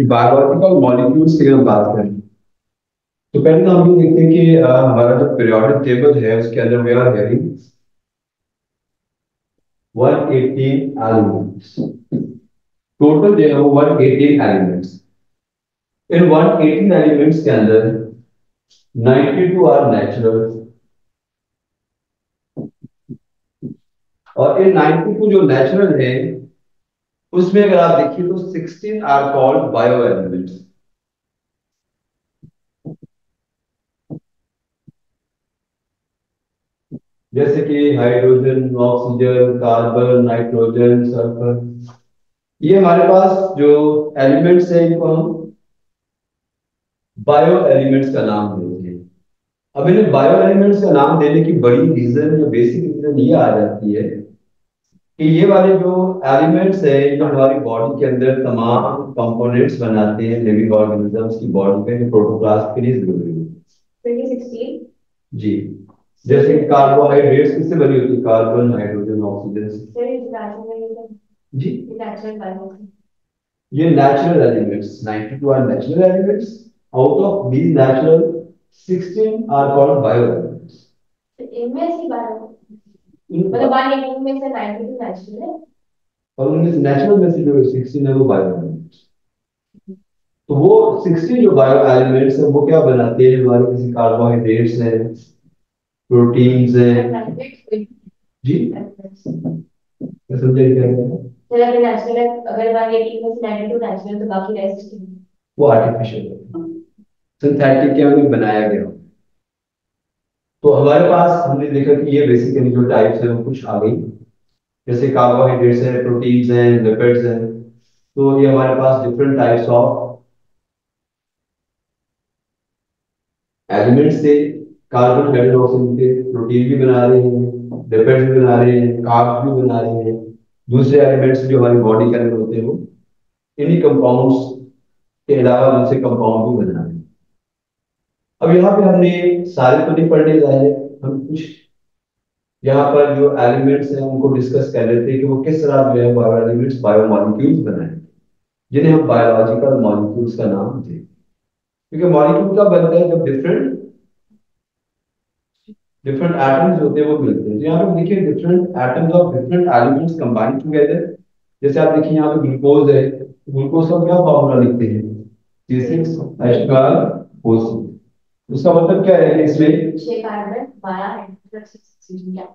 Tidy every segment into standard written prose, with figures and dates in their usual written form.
Biological molecules की हम बात करें तो पहले तो हम ये देखते हैं कि हमारा जो पीरियोडिक टेबल है उसके अंदर we are having 118 elements. Total जो है वो 118 एलिमेंट्स। इन 118 एलिमेंट्स के अंदर 92 आर नेचुरल और इन 92 जो नेचुरल है उसमें अगर आप देखिए तो 16 आर कॉल्ड बायो एलिमेंट्स। जैसे कि hydrogen, oxygen, carbon, nitrogen, sulphur, ये हमारे पास जो एलिमेंट्स है इनको हम बायो एलिमेंट्स का नाम देते हैं। अब इन्हें बायो एलिमेंट्स का नाम देने की बड़ी रीजन, जो बेसिक रीजन ये आ जाती है कि ये वाले जो एलिमेंट्स है जो हमारी बॉडी के अंदर तमाम कंपोनेंट्स बनाते हैं लिविंग ऑर्गेनिजम्स की बॉडी पे, जो प्रोटोप्लाज्म के लिए जरूरी है। 2016 जी। जैसे कार्बोहाइड्रेट्स किससे बनी होती है? कार्बन, हाइड्रोजन, ऑक्सीजन से। जी, ये natural elements 92 are natural elements. Out of these natural 16 are called bio elements. इनमें से बायो मतलब 180 में से 92 नेचुरल है और उनमें से नेचुरल में से जो 16 है वो बायो एलिमेंट्स। तो वो 16 जो बायो एलिमेंट्स है वो क्या बनाते हैं? हमारे किसी कार्बोहाइड्रेट्स हैं, प्रोटीन्स हैं। जी, मैं समझे क्या कह रहे हैं? चलो अगर नेचुरल है, अगर 180 में से 92 नेचुरल तो बाकी रेस्ट वो आर्टिफिशियल है, सिंथेटिक के में बनाया गया। तो हमारे पास हमने देखा कि ये बेसिकली जो टाइप्स है वो कुछ आ गई। जैसे कार्बोहाइड्रेट्स है, प्रोटीन्स हैं, लिपिड्स हैं। तो ये हमारे पास डिफरेंट टाइप्स ऑफ एलिमेंट्स थे। कार्बन, हाइड्रोजन, ऑक्सीजन के प्रोटीन भी बना रहे हैं, लिपिड्स भी बना रहे हैं, कार्ब्स भी बना रहे हैं। दूसरे एलिमेंट्स जो हमारी बॉडी के अंदर होते हैं वो इन्हीं कंपाउंड्स के अलावा दूसरे कंपाउंड भी बना रहे हैं। अब यहाँ पे हमने सारे तो नहीं पढ़ने जा रहे, हम कुछ यहाँ पर जो एलिमेंट्स हैं उनको डिस्कस कर रहे थे कि वो किस तरह जो है बायो एलिमेंट्स, बायो मॉलिक्यूल्स बनाए, जिन्हें हम बायोलॉजिकल मॉलिक्यूल्स का नाम दें। क्योंकि मॉलिक्यूल का बनता है जब डिफरेंट डिफरेंट एटम्स होते हैं वो मिलते हैं। तो यहाँ पे देखिए different atoms of different elements combine together. जैसे आप देखिए यहाँ पे ग्लूकोज है, ग्लूकोज का क्या फॉर्मूला लिखते हैं? C6H12O6। उसका मतलब क्या है कि इसमें 6 कार्बन 12 हाइड्रोजन 6 ऑक्सीजन।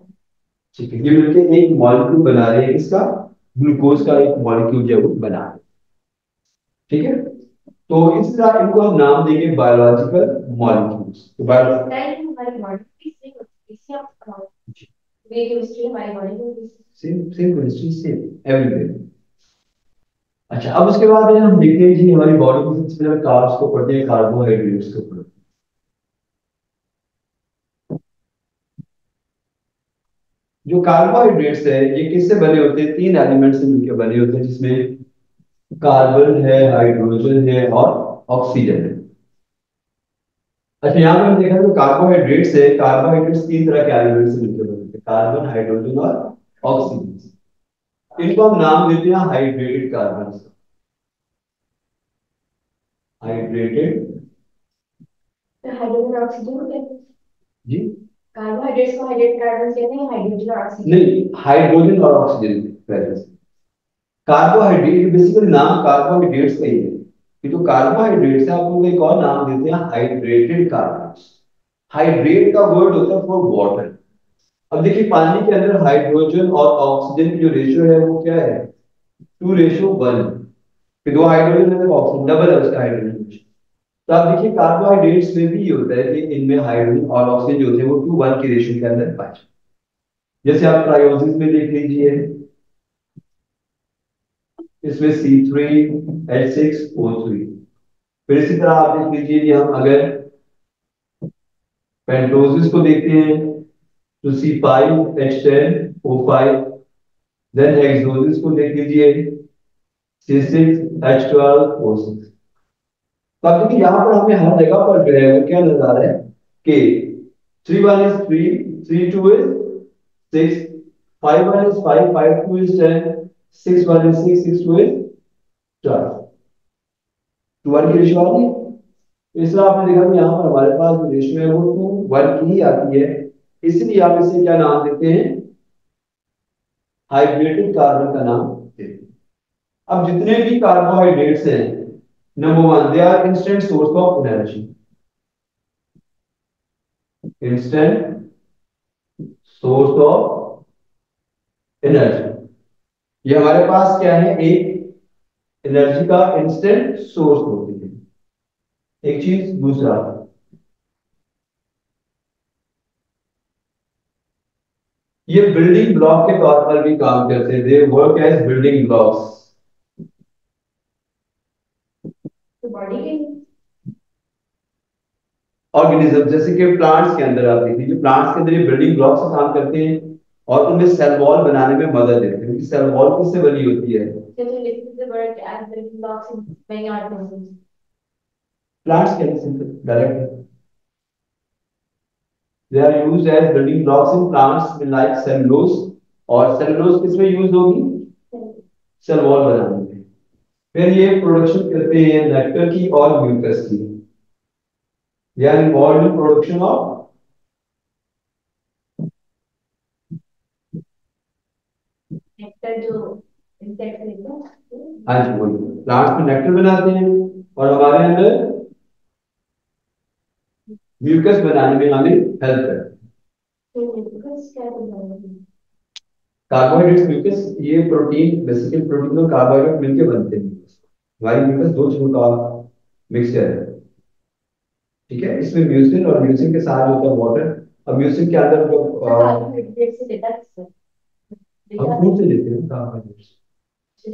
ठीक है, ये मिलके एक मॉलिक्यूल बना रहे हैं, इसका ग्लूकोज का एक मॉलिक्यूल जो है वो बना रहे हैं। ठीक है, तो इस तरह इनको हम नाम देंगे बायोलॉजिकल मॉलिक्यूल्स। तो same same chemistry same everywhere. अच्छा, अब उसके बाद हम देखते हैं जी हमारी बॉडी में सबसे पहले कार्ब्स को पढ़ते हैं, कार्बोहाइड्रेट्स को पढ़ते हैं। जो कार्बोहाइड्रेट्स है ये किससे बने होते हैं? 3 एलिमेंट से मिलकर बने होते हैं, जिसमें कार्बन है, हाइड्रोजन है और ऑक्सीजन है। अच्छा, यहाँ पे हम देखा तो कार्बोहाइड्रेट्स है, कार्बोहाइड्रेट्स 3 तरह के एलिमेंट से मिलकर बने होते हैं, कार्बन, हाइड्रोजन और ऑक्सीजन। इनको हम नाम देते हैं हाइड्रेटेड कार्बन। हाइड्रेटेड हाइड्रोजन और ऑक्सीजन जी, कार्बोहाइड्रेट्स को हाइड्रेटेड कार्बन कहते हैं, हाइड्रोजन और ऑक्सीजन नहीं, हाइड्रोजन और ऑक्सीजन पहले से। कार्बोहाइड्रेट बेसिकली नाम कार्बोहाइड्रेट्स का ही है कि जो कार्बोहाइड्रेट्स है आप उनको एक और नाम देते हैं हाइड्रेटेड कार्बन्स। हाइड्रेट का वर्ड होता है फॉर वाटर। अब देखिए पानी के अंदर हाइड्रोजन और ऑक्सीजन की जो रेशियो है वो क्या है? 2:1। फिर 2 हाइड्रोजन है तो ऑक्सीजन डबल है उसका हाइड्रोजन। तो आप देखिए कार्बोहाइड्रेट्स में भी ये होता है कि इनमें हाइड्रोजन और ऑक्सीजन जो होते हैं वो 2:1 की रेशियो के अंदर पाए जाते हैं। जैसे आप ट्रायोसिस में देख लीजिए, इसमें C3H6O3। फिर इसी तरह आप देख लीजिए कि हम अगर पेंटोसिस को देखते हैं तो C5H10O5। देन हेक्सोसिस को देख लीजिए, C6H12O6। तो आप देखिए यहाँ पर हमें हर जगह पर जो है वो क्या नजर आ रहा है कि 3 1 is 3, 3 2 is 6, 5 1 is 5, 5 2 is 10, 6 1 is 6, 6 2 is 12। 1 की रेशियो आ रही है। इसलिए आपने देखा कि यहाँ पर हमारे पास जो रेशियो है वो 2:1 की ही आती है। इसलिए आप इसे क्या नाम देते हैं, हाइड्रेटेड कार्बन का नाम देते हैं। अब जितने भी कार्बोहाइड्रेट्स हैं, number one, they are instant source of energy. Instant source of energy, ये हमारे पास क्या है, एक एनर्जी का इंस्टेंट सोर्स होती है। एक चीज, दूसरा, ये बिल्डिंग ब्लॉक के तौर पर भी काम करते हैं। They work as building blocks body के ऑर्गेनिज्म। जैसे कि प्लांट्स के अंदर आप देखिए, जो प्लांट्स के अंदर ये बिल्डिंग ब्लॉक्स का काम करते हैं और उनमें सेल वॉल बनाने में मदद देते हैं। क्योंकि सेल वॉल किससे बनी होती है, प्लांट्स के अंदर direct. They are used as building blocks in plants में, लाइक सेलुलोज। और सेलुलोज किसमें यूज होगी, सेल वॉल बनाने में। फिर ये प्रोडक्शन करते हैं नेक्टर की और म्यूकस की। They are involved in production of, nectar जो इंसेक्ट लेते हैं, हाँ जी बोलिए, प्लांट्स में नेक्टर बनाते हैं और हमारे अंदर म्यूकस बनाने में हमें हेल्प करते हैं। कार्बोहाइड्रेट्स म्यूकस, ये प्रोटीन, बेसिकली प्रोटीन और कार्बोहाइड्रेट मिलकर बनते हैं। हमारी म्यूकस दो चीजों का मिक्सचर है। ठीक है, इसमें म्यूसिन और म्यूसिन के साथ होता है वाटर। अब म्यूसिन के अंदर जो हम फूड से लेते हैं कार्बोहाइड्रेट्स,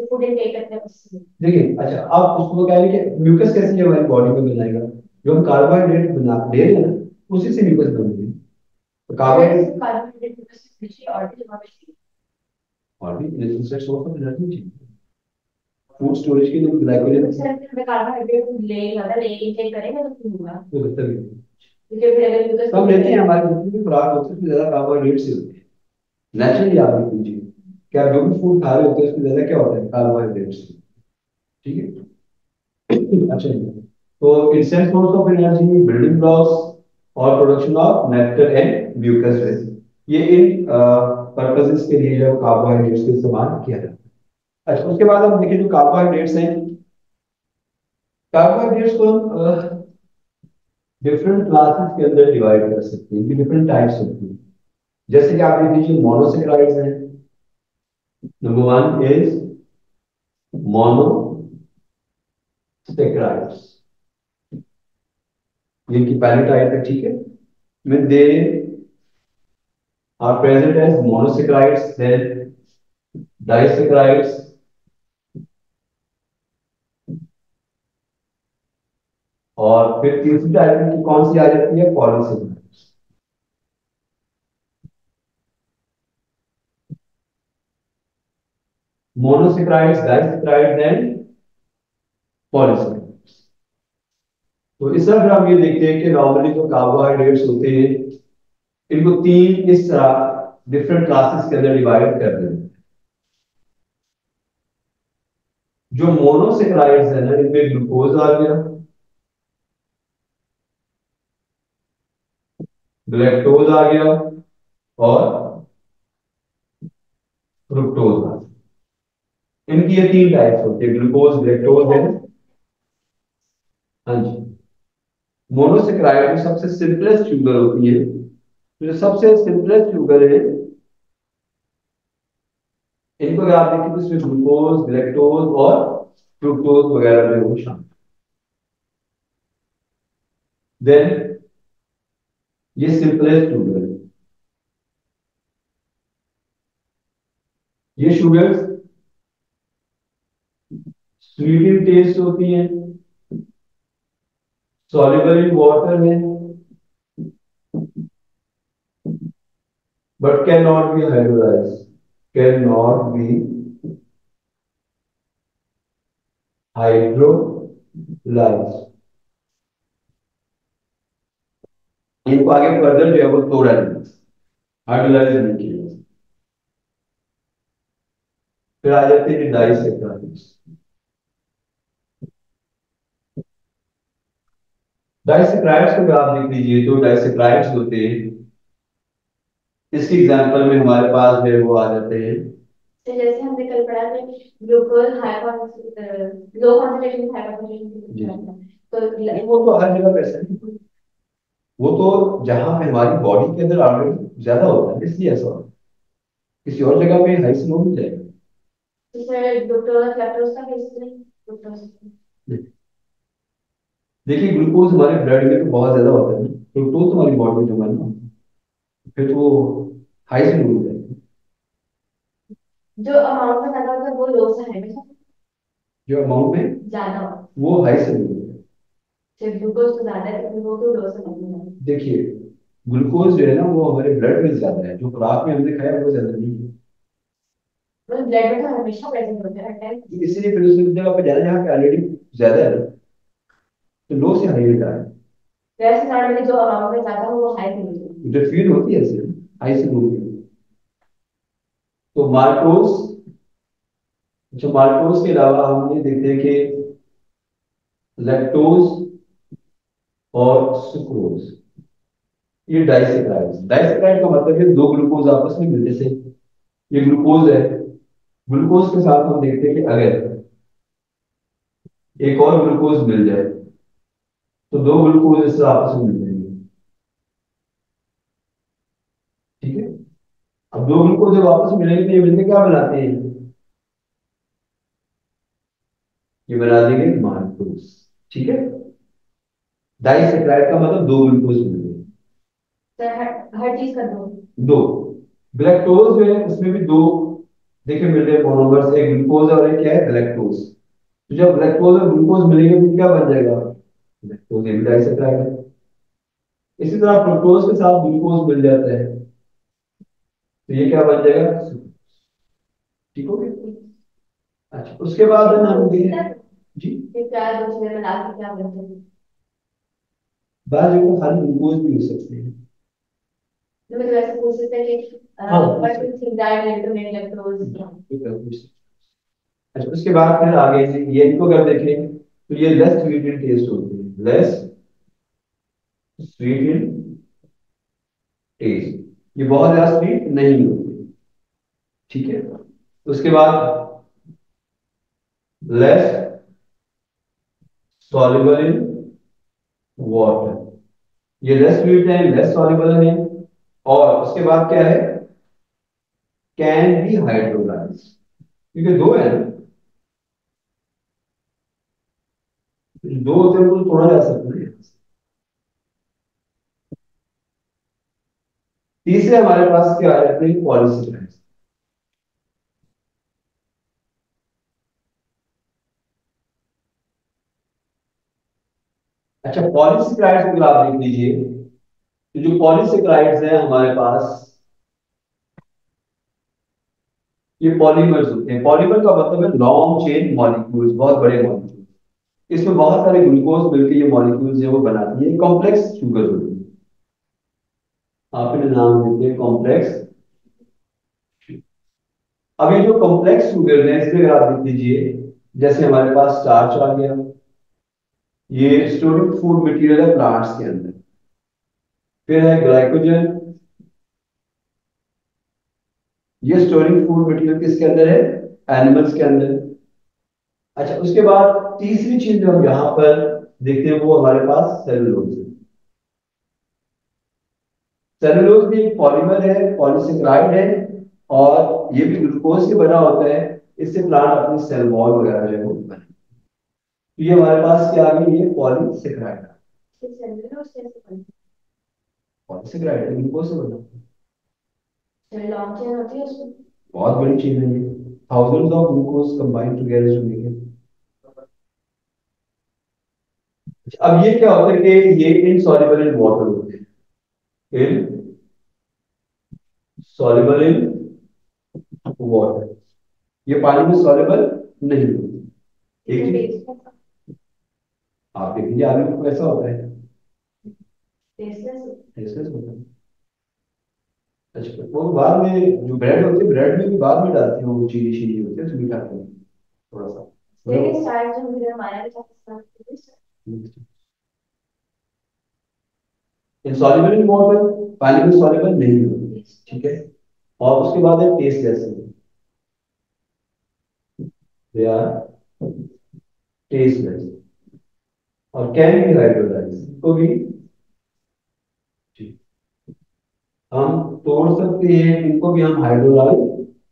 फूड इनटेक करते हैं उससे। देखिए, अच्छा, अब उसको क्या है कि म्यूकस कैसे हमारी बॉडी में बनाएगा, जो हम कार्बोहाइड्रेट बना ले रहे हैं ना, उसी से म्यूकस बनेगी। तो कार्बोहाइड्रेट और भी नेसेसरी सोर्स ऑफ एनर्जी चाहिए। फूड स्टोरेज के लिए ग्लाइकोजन, में कार्बोहाइड्रेट ले ज्यादा ले इंटेक करेंगे तो क्या होगा, तो बेहतर है। क्योंकि फिर अगर ग्लूकोज कम लेते हैं, हमारे जितनी भी खुराक होती है उसमें ज्यादा कार्बोहाइड्रेट से होती है। नेचुरली आप देख लीजिए कि आप जो भी फूड खा रहे होते हैं उसमें ज्यादा क्या होता है, कार्बोहाइड्रेट। ठीक है। अच्छा, तो instant source of energy, building blocks और production of nectar and mucus, ये इन पर्पसेस के लिए जो कार्बोहाइड्रेट्स का इस्तेमाल किया जाता है। अच्छा, उसके बाद हम देखें जो कार्बोहाइड्रेट्स हैं, कार्बोहाइड्रेट्स को हम डिफरेंट क्लासेस के अंदर डिवाइड कर सकते हैं, डिफरेंट टाइप्स होती हैं। जैसे कि आप देख लीजिए, मोनोसेक्राइड्स हैं। नंबर वन इज मोनोसेक्राइड्स, ये की पहली टाइप है। ठीक है, में they are present as monosaccharides, then disaccharides, और फिर तीसरी टाइप की कौन सी आ जाती है, polysaccharides. Monosaccharides, disaccharides and polysaccharides. तो इस तरह हम ये देखते हैं कि नॉर्मली जो कार्बोहाइड्रेट्स होते हैं, इनको तीन इस तरह डिफरेंट क्लासेस के अंदर डिवाइड कर देते हैं। जो मोनोसेक्राइड्स है ना, इनमें ग्लूकोज आ गया, ग्लैक्टोज आ गया और फ्रुक्टोज आ गया। इनकी ये तीन टाइप्स होती है, ग्लूकोज, ग्लैक्टोज एंड, हाँ जी। मोनोसेक्राइड में सबसे सिंपलेस्ट शुगर होती है। जो सबसे सिंपलेस्ट शुगर है, इनको अगर आप देखें तो इसमें ग्लूकोज, ग्लैक्टोज और फ्रुक्टोज वगैरह जो है वो शामिल। देन ये सिंपलेस्ट शुगर है। ये शुगर स्वीट इन टेस्ट होती है, soluble in water है, but cannot be hydrolyzed, cannot be hydrolyzed। इनको आगे फर्दर जो है वो तोड़ा नहीं, हाइड्रोलाइज नहीं किया। फिर आ जाते हैं डाइसेक्राइड्स। डाइसेक्राइड्स को आप देख लीजिए तो डाइसेक्राइड्स होते हैं, इसकी एग्जांपल में हमारे पास है वो आ जाते हैं। तो जैसे हमने कल पढ़ा था glucose high low concentration high concentration, तो वो तो हर जगह वैसा नहीं, वो तो जहां पे हमारी बॉडी के अंदर ऑलरेडी ज्यादा होता है इसलिए ऐसा होता है, किसी और जगह पे हाई से लो मिल जाएगा। तो सर ग्लूकोज लैक्टोज का केस नहीं, ग्लूकोज देखिए ग्लूकोज हमारे ब्लड में तो बहुत ज्यादा होता है ना, ग्लूकोज तो हमारी बॉडी में जमा ना, फिर तो वो हाई से लो हो जाएगा। जो अमाउंट में ज्यादा होता है वो लो से हाई में, जो अमाउंट में ज्यादा वो हाई से लो हो जाएगा। सिर्फ ग्लूकोज तो ज्यादा है तो वो तो लो से कम है। देखिए ग्लूकोज जो है ना वो हमारे ब्लड में ज्यादा है, जो खुराक में हमने खाया वो ज्यादा नहीं है, मतलब ब्लड में तो हमेशा प्रेजेंट होता है हर टाइम, इसलिए फिर उस जगह पे जाना जहाँ पे ऑलरेडी ज्यादा है तो लो से हाई में जाए। वैसे नॉर्मली जो अमाउंट में ज्यादा हो वो हाई से होती है, जो फील होती है ऐसे हाई से लो होती है। तो मार्कोस, जो मार्कोस के अलावा हम ये देखते हैं कि लैक्टोज और सुक्रोज, ये डाइसेक्राइड, डाइसेक्राइड का मतलब है दो ग्लूकोज आपस में मिलने से, ये ग्लूकोज है, ग्लूकोज के साथ हम देखते हैं कि अगर एक और ग्लूकोज मिल जाए तो दो ग्लूकोज इससे आपस में मिल जाएंगे, ठीक है। अब दो ग्लूकोज जब आपस में मिलेंगे तो ये मिलकर क्या बनाते हैं, ये बना देंगे मार्कोस, ठीक है। डाइसेक्राइड का मतलब दो ग्लूकोज मिल गए, सर हर चीज का दो, दो। ग्लैक्टोज जो है उसमें भी दो देखिए मिल रहे मोनोमर्स, एक ग्लूकोज और एक क्या है ग्लैक्टोज, तो जब ग्लैक्टोज और ग्लूकोज मिलेंगे तो क्या बन जाएगा, ग्लैक्टोज, ये भी डाइसेक्राइड है। इसी तरह फ्रुक्टोज के साथ ग्लूकोज मिल जाता है तो ये क्या बन जाएगा, ठीक हो गया। अच्छा उसके बाद हम देखें जी, ये क्या दो चीजें मिला के क्या बनते हैं, बाद में खाली ग्लूकोज भी हो सकते हैं, तो मतलब ऐसे पूछ सकते हैं कि what do you think that lead to many lactose. अच्छा उसके बाद फिर आगे से ये इनको अगर देखें तो ये लेस स्वीट इन टेस्ट होते हैं, लेस स्वीट इन टेस्ट, ये बहुत ज्यादा स्वीट नहीं होते, ठीक है। उसके बाद लेस सॉल्युबल इन वाटर, ये लेस स्वीट है, लेस सॉल्युबल है, और उसके बाद क्या है, कैन बी हाइड्रोलाइज, क्योंकि दो है ना, दो होते हैं तो थोड़ा जा सकते हैं। तीसरे हमारे पास क्या आ जाते हैं, पॉलीसेकेराइड। अच्छा पॉलीसेकेराइड्स अगर आप देख लीजिए तो जो पॉलीसेकेराइड्स हैं हमारे पास, ये पॉलीमर्स होते हैं, पॉलीमर का मतलब है लॉन्ग चेन मॉलिक्यूल्स, बहुत बड़े मॉलिक्यूल, इसमें बहुत सारे ग्लूकोज मिलकर ये मॉलिक्यूल्स है वो बनाती है कॉम्प्लेक्स शुगर होती है, आपने नाम देते हैं कॉम्प्लेक्स। अब ये जो कॉम्प्लेक्स शुगर है इसमें अगर आप देख लीजिए, जैसे हमारे पास स्टार्च आ गया, ये स्टोरिक फूड मटेरियल है प्लांट्स के अंदर, फिर है ग्लाइकोजन, ये स्टोरिंग फूड मटेरियल किसके अंदर है, एनिमल्स के अंदर। अच्छा उसके बाद तीसरी चीज जो हम यहाँ पर देखते हैं वो हमारे पास सेलुलोज है, सेलुलोज भी एक पॉलीमर है, पॉलीसेकेराइड है, और ये भी ग्लूकोज से बना होता है, इससे प्लांट अपनी सेल वॉल वगैरह जो है वो बनाए, तो ये हमारे पास क्या आ गई, ये पॉलीसेकेराइड, पॉलीसेकेराइड है ग्लूकोज से बना, लॉन्ग चेन होती है उसमें, बहुत बड़ी चीज है ये, thousands of glucose combined together जो मेक इट। अब ये क्या होता है कि ये इनसॉल्युबल इन वाटर होते हैं, इनसॉल्युबल इन वाटर, ये पानी में सॉल्युबल नहीं होते, एक चीज आप देख लीजिए आलू को कैसा होता है, टेस्टलेस होता है। अच्छा वो बाद में जो ब्रेड होती है, ब्रेड में भी बाद में डालते हैं वो चीनी चीनी होती है उसमें मिलाते हैं थोड़ा सा, लेकिन स्टार्च जो हमारा भी इनसॉल्युबल इन वाटर, पानी में सॉल्युबल नहीं होती, ठीक है। और उसके बाद है टेस्टलेस, दे आर टेस्टलेस और कैन बी हाइड्रोलाइज, को भी हम तोड़ सकते हैं, इनको भी हम हाइड्रोलाइज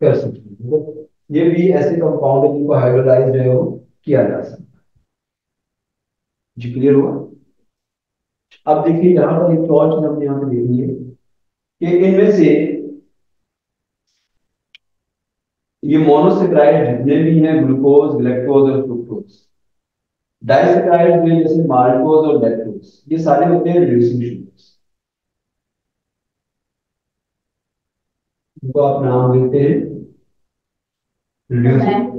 कर सकते हैं, मतलब ये भी ऐसे कंपाउंड है जिनको हाइड्रोलाइज जो है वो किया जा सकता है। जी क्लियर हुआ। अब देखिए यहाँ पर एक और चीज हमने यहाँ पे देखनी है कि इनमें से ये मोनोसेक्राइड जितने भी हैं, ग्लूकोज, ग्लैक्टोज और फ्रुक्टोज, डाइसेक्राइड में जैसे माल्टोज और लैक्टोज, ये सारे होते हैं रिड्यूसिंग शुगर्स, इनको आप नाम देते हैं रिड्यूसिंग,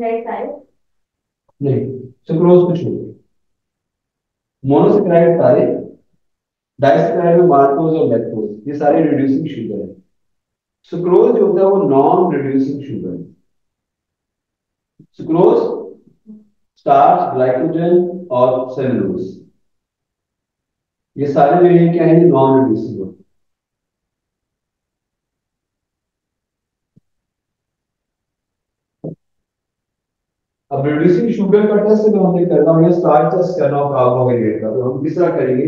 नहीं, सुक्रोज को छोड़िए, मोनोसेक्राइड सारे, डाइसेक्राइड में माल्टोज और लैक्टोज, ये सारे रिड्यूसिंग शुगर है। सुक्रोज जो होता है वो नॉन रिड्यूसिंग शुगर है। सुक्रोज स्टार्च, ग्लाइकोजन और सेलुलोज, ये सारे जो है क्या है, नॉन रिड्यूसिंग होते हैं। अब रिड्यूसिंग शुगर का टेस्ट अगर हमें करना हो या स्टार्च टेस्ट करना हो कार्बोहाइड्रेट का, तो हम किस तरह करेंगे।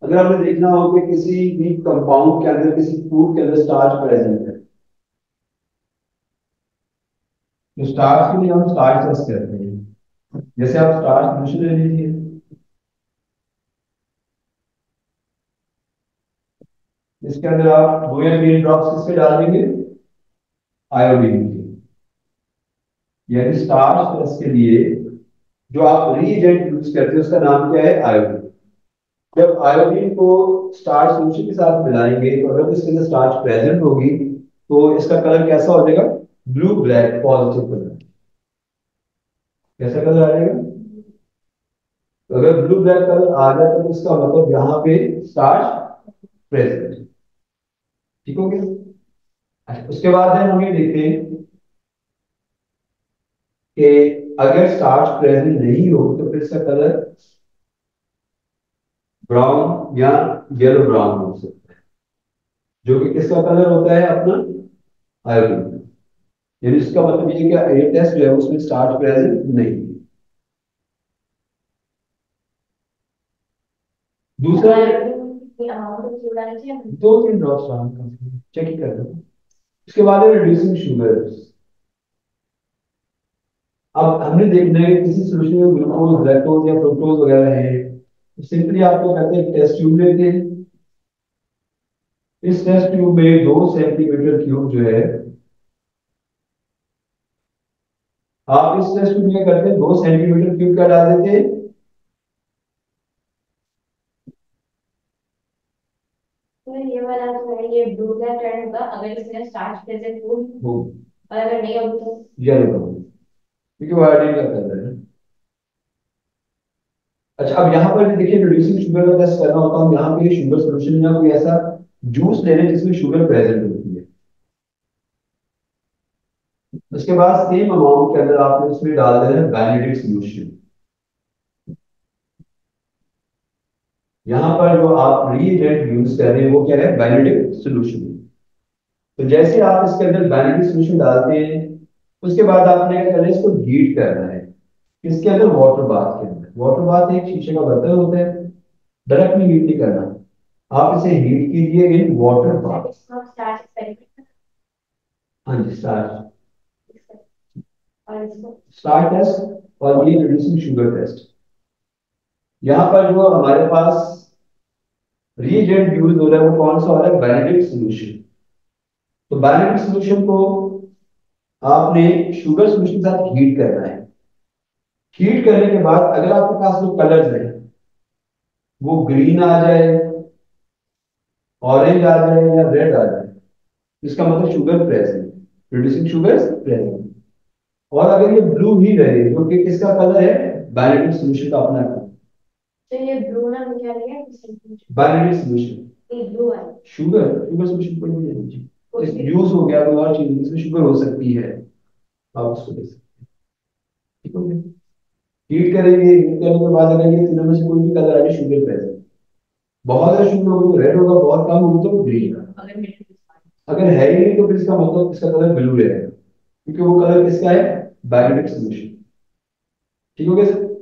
अगर हमें देखना हो कि किसी भी कंपाउंड के अंदर, किसी फूड के अंदर स्टार्च प्रेजेंट है, तो स्टार्च के लिए हम स्टार्च टेस्ट करते हैं। जैसे आप स्टार्च सोल्यूशन ले लीजिए, इसके अंदर आप 2 या 3 ड्रॉप्स किसके डाल देंगे, आयोडीन के। यानी स्टार्च टेस्ट के लिए जो आप रीएजेंट यूज करते हैं उसका नाम क्या है, आयोडीन। जब आयोडीन को स्टार्च सोल्यूशन के साथ मिलाएंगे तो अगर इसके अंदर स्टार्च प्रेजेंट होगी तो इसका कलर कैसा हो जाएगा, ब्लू ब्लैक पॉजिटिव कलर। कैसा कलर आ जाएगा, तो अगर ब्लू ब्लैक कलर आ जाए तो इसका मतलब यहाँ पे स्टार्च प्रेजेंट, ठीक हो गया। अच्छा, उसके बाद है हम ये देखते हैं कि अगर स्टार्च प्रेजेंट नहीं हो तो फिर इसका कलर ब्राउन या येलो ब्राउन हो सकता है, जो कि किसका कलर होता है अपना, आयोडीन। यानी इसका मतलब ये कि ये टेस्ट जो है उसमें स्टार्च प्रेजेंट नहीं है। दूसरा, 2-3 ड्रॉप्स चेक ही कर लो। उसके बाद है रिड्यूसिंग शुगर। अब हमने देखना है कि किसी सॉल्यूशन में ग्लूकोज, लैक्टोज या फ्रुक्टोज वगैरह है, तो सिंपली आपको कहते हैं टेस्ट ट्यूब लेते हैं। इस टेस्ट ट्यूब में 2 सेंटीमीटर क्यूब जो है, आप इस टेस्ट ट्यूब में करते हैं 2 सेंटीमीटर क्यूब का डाल देते हैं, तो ये वाला जो है ये ब्लू का टर्न होगा अगर इसमें स्टार्च प्रेजेंट हो, और अगर नहीं हो तो येलो होगा, क्योंकि वो आयोडीन का कलर है। अच्छा, अब यहाँ पर भी देखिए रिड्यूसिंग शुगर का टेस्ट करना होता है, हम यहाँ पे शुगर सॉल्यूशन या कोई ऐसा जूस ले लें जिसमें शुगर प्रेजेंट होती है। उसके बाद सेम अमाउंट के अंदर आपने उसमें डाल देना है बेनेडिक्ट सॉल्यूशन। यहाँ पर जो आप रीएजेंट यूज कर रहे हैं वो क्या है, बेनेडिक्ट सॉल्यूशन। तो जैसे आप इसके अंदर बेनेडिक्ट सॉल्यूशन डालते हैं, उसके बाद आपने क्या करना है, इसको हीट करना है। इसके अंदर वाटर बाथ के अंदर, वाटर बाथ एक शीशे का बर्तन होता है, डायरेक्ट में हीट नहीं करना, आप इसे हीट कीजिए इन वाटर बाथ। हाँ जी, स्टार्च, स्टार टेस्ट और ये रिड्यूसिंग शुगर टेस्ट। यहाँ पर जो हमारे पास रीएजेंट यूज हो रहा है वो कौन सा हो रहा है, बेनेडिक्ट सॉल्यूशन। तो बेनेडिक्ट सॉल्यूशन को आपने शुगर सॉल्यूशन के साथ हीट करना है। हीट करने के बाद अगर आपके पास जो कलर्स है वो ग्रीन आ जाए, ऑरेंज आ जाए या रेड आ जाए, इसका मतलब sugar present, reducing sugar present. और अगर ये ब्लू ही रहे जो कि किसका कलर है, बेनेडिक्ट सॉल्यूशन का अपना कलर, तो ये ब्लू ना क्या लिया, बेनेडिक्ट सॉल्यूशन, ब्लू है शुगर, शुगर सॉल्यूशन कोई नहीं है जी, तो यूज हो गया कोई और चीज जिसमें शुगर हो सकती है, आप उसको दे सकते हैं, ठीक हो गया। हीट करेंगे, हीट करने के बाद अगर ये तीनों में से कोई भी कलर आ जाए शुगर प्रेजेंट, बहुत ज्यादा शुगर होगी तो रेड होगा, बहुत कम होगी तो ग्रीन। अगर है ही नहीं तो फिर इसका मतलब इसका कलर ब्लू रहेगा, क्योंकि वो कलर किसका है, बायोटिक सोल्यूशन। ठीक हो गया सर।